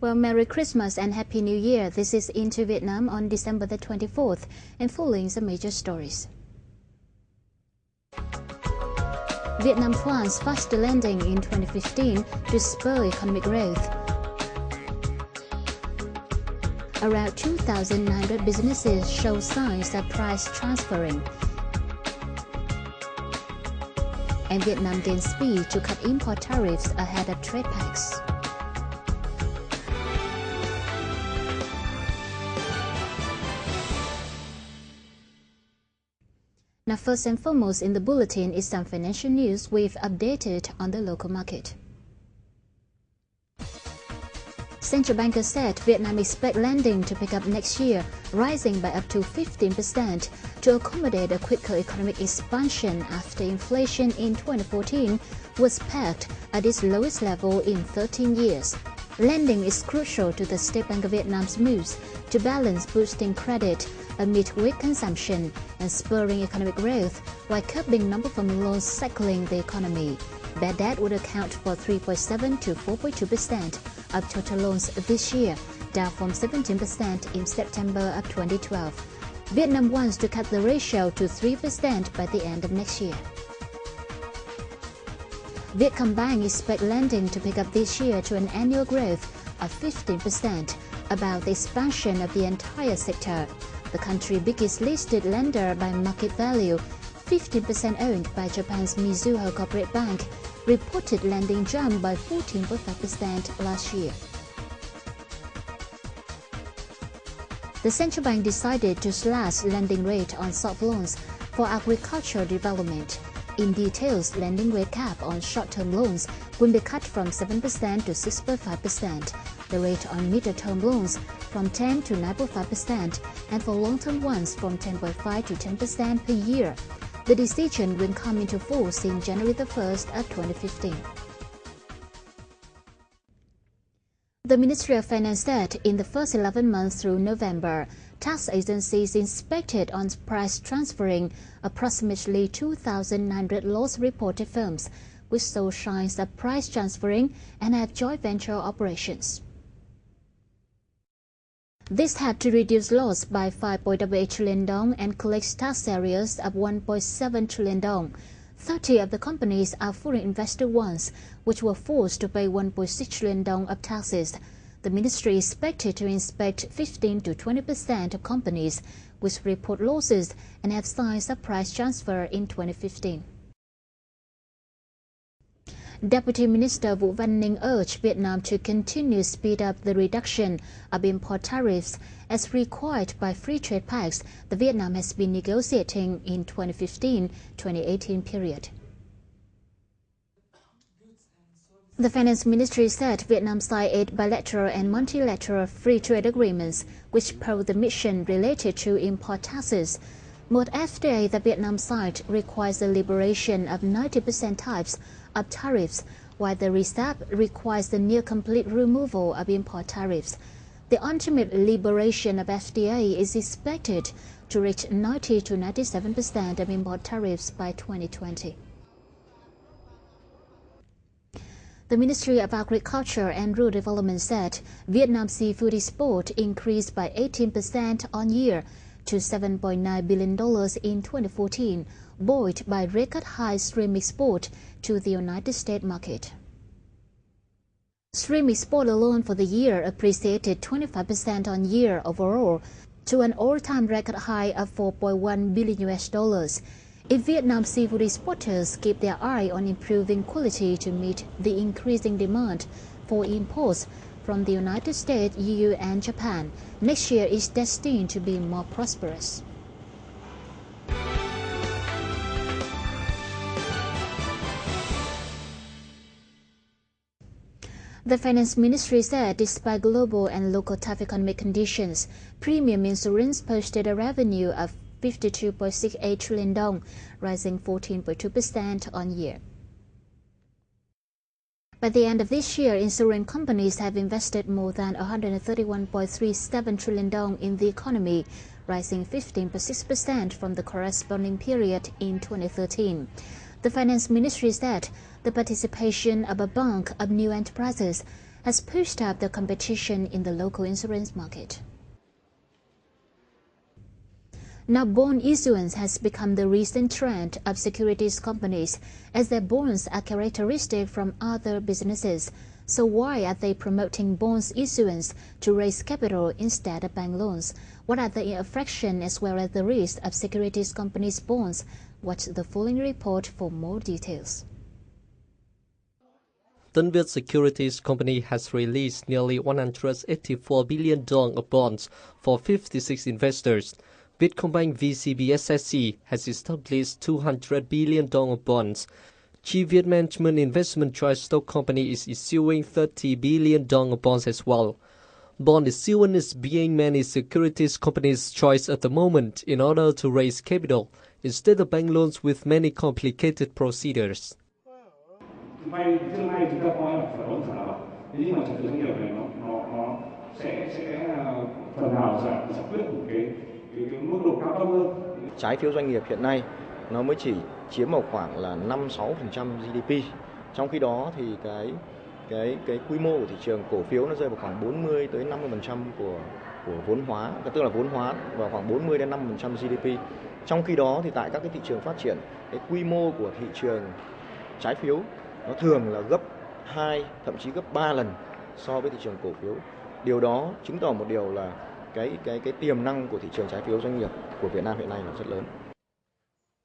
Well, Merry Christmas and Happy New Year. This is Into Vietnam on December the 24th, and following the major stories. Vietnam plans faster lending in 2015 to spur economic growth. Around 2,900 businesses show signs of price transferring. And Vietnam gains speed to cut import tariffs ahead of trade pacts. Now, first and foremost in the bulletin is some financial news we've updated on the local market. Central bankers said Vietnam expects lending to pick up next year, rising by up to 15% to accommodate a quicker economic expansion after inflation in 2014 was pegged at its lowest level in 13 years. Lending is crucial to the State Bank of Vietnam's moves to balance boosting credit amid weak consumption and spurring economic growth while curbing non-performing loans cycling the economy. Bad debt would account for 3.7 to 4.2% of total loans this year, down from 17% in September of 2012. Vietnam wants to cut the ratio to 3% by the end of next year. Vietcombank expects lending to pick up this year to an annual growth of 15%, about the expansion of the entire sector. The country's biggest listed lender by market value, 15% owned by Japan's Mizuho Corporate Bank, reported lending jumped by 14.5% last year. The central bank decided to slash lending rate on soft loans for agricultural development. In details, lending rate cap on short-term loans will be cut from 7% to 6.5%, the rate on middle-term loans from 10 to 9.5%, and for long-term ones from 10.5 to 10% per year. The decision will come into force in January the 1st of 2015. The Ministry of Finance said in the first 11 months through November, tax agencies inspected on price transferring approximately 2,900 loss-reported firms, which show signs of price transferring and have joint venture operations. This had to reduce loss by 5.8 trillion dong and collect tax areas of 1.7 trillion dong. 30 of the companies are foreign investor ones, which were forced to pay 1.6 trillion dong of taxes. The ministry is expected to inspect 15 to 20% of companies which report losses and have signs of price transfer in 2015. Deputy Minister Vũ Văn Ninh urged Vietnam to continue speed up the reduction of import tariffs as required by free trade pacts that Vietnam has been negotiating in 2015-2018 period. The Finance Ministry said Vietnam signed 8 bilateral and multilateral free trade agreements which pose the mission related to import taxes. Most FTA that Vietnam signed requires the liberation of 90% types of tariffs, while the RCEP requires the near-complete removal of import tariffs. The ultimate liberation of FTA is expected to reach 90 to 97% of import tariffs by 2020. The Ministry of Agriculture and Rural Development said Vietnam's seafood export increased by 18% on year to $7.9 billion in 2014, buoyed by record-high shrimp export to the United States market. Shrimp export alone for the year appreciated 25% on year overall to an all-time record high of $4.1 billion. If Vietnam's seafood exporters keep their eye on improving quality to meet the increasing demand for imports from the United States, EU and Japan, next year is destined to be more prosperous. The Finance Ministry said despite global and local tough economic conditions, premium insurance posted a revenue of 52.68 trillion dong, rising 14.2% on year. By the end of this year, insurance companies have invested more than 131.37 trillion dong in the economy, rising 15.6% from the corresponding period in 2013. The Finance Ministry said the participation of a bank of new enterprises has pushed up the competition in the local insurance market. Now, bond issuance has become the recent trend of securities companies, as their bonds are characteristic from other businesses. So why are they promoting bonds issuance to raise capital instead of bank loans? What are the infractions as well as the risk of securities companies' bonds? Watch the following report for more details. Tân Securities Company has released nearly $184 billion of bonds for 56 investors. Vietcombank VCB SSC has established $200 billion of bonds. Chi Viet Management Investment Trust Stock Company is issuing $30 billion of bonds as well. Bond issuance is being many securities companies' choice at the moment in order to raise capital, instead of bank loans with many complicated procedures. Vay trước nay chúng ta coi là phải đóng trả nợ, thế nhưng mà trật tự doanh nghiệp này nó sẽ phần nào giải quyết một cái mức độ cao cấp hơn. Trái phiếu doanh nghiệp hiện nay nó mới chỉ chiếm vào khoảng là 5-6% GDP. Trong khi đó thì cái quy mô của thị trường cổ phiếu nó rơi vào khoảng 40 tới 50% của vốn hóa, tức là vốn hóa vào khoảng 40 đến 50% GDP. Trong khi đó thì tại các cái thị trường phát triển, cái quy mô của thị trường trái phiếu nó thường là gấp 2, thậm chí gấp 3 lần so với thị trường cổ phiếu. Điều đó chứng tỏ một điều là cái tiềm năng của thị trường trái phiếu doanh nghiệp của Việt Nam hiện nay là rất lớn.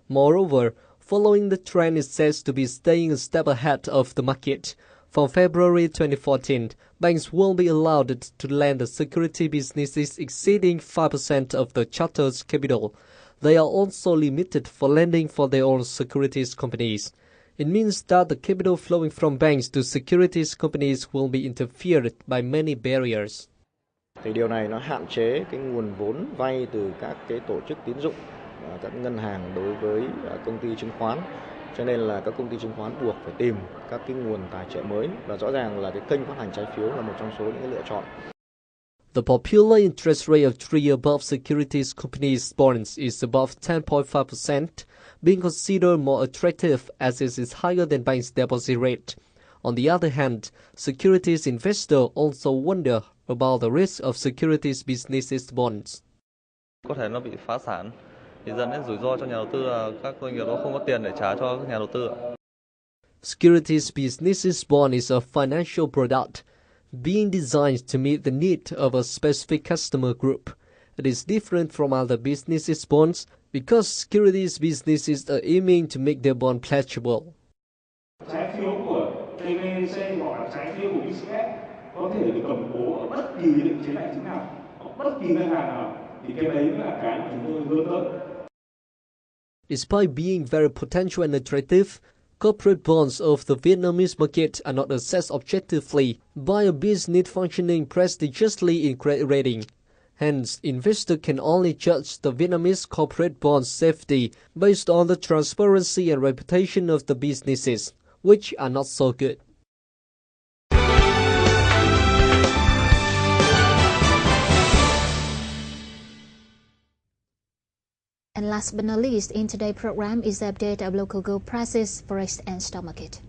Moreover, following the trend is said to be staying a step ahead of the market. From February 2014, banks will be allowed to lend to security businesses exceeding 5% of the charter's capital. They are also limited for lending for their own securities companies. It means that the capital flowing from banks to securities companies will be interfered by many barriers. Thì điều này nó hạn chế cái nguồn vốn vay từ các cái tổ chức tín dụng, các ngân hàng đối với công ty chứng khoán. Cho nên là các công ty chứng khoán buộc phải tìm các cái nguồn tài trợ mới, và rõ ràng là cái kênh phát hành trái phiếu là một trong số những cái lựa chọn. The popular interest rate of 3 above securities companies' bonds is above 10.5%, being considered more attractive as it is higher than banks' deposit rate. On the other hand, securities investors also wonder about the risk of securities businesses bonds. Có thể nó bị phá sản, thì dẫn đến rủi ro cho nhà đầu tư là các doanh nghiệp đó không có tiền để trả cho các nhà đầu tư. Securities businesses bond is a financial product being designed to meet the need of a specific customer group. It is different from other businesses bonds because securities businesses are aiming to make their bond pledgeable. Trái phiếu của TVC hoặc là trái phiếu của BCS có thể được cầm cố ở bất kỳ định chế tài chính nào, ở bất kỳ ngân hàng nào, thì cái đấy mới là cái mà chúng tôi hướng tới. Despite being very potential and attractive, corporate bonds of the Vietnamese market are not assessed objectively by a business functioning prestigiously in credit rating. Hence, investors can only judge the Vietnamese corporate bond's safety based on the transparency and reputation of the businesses, which are not so good. And last but not least, in today's program is the update of local gold prices, forex and stock market.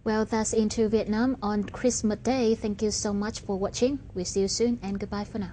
Well, that's Into Vietnam on Christmas Day. Thank you so much for watching. We'll see you soon and goodbye for now.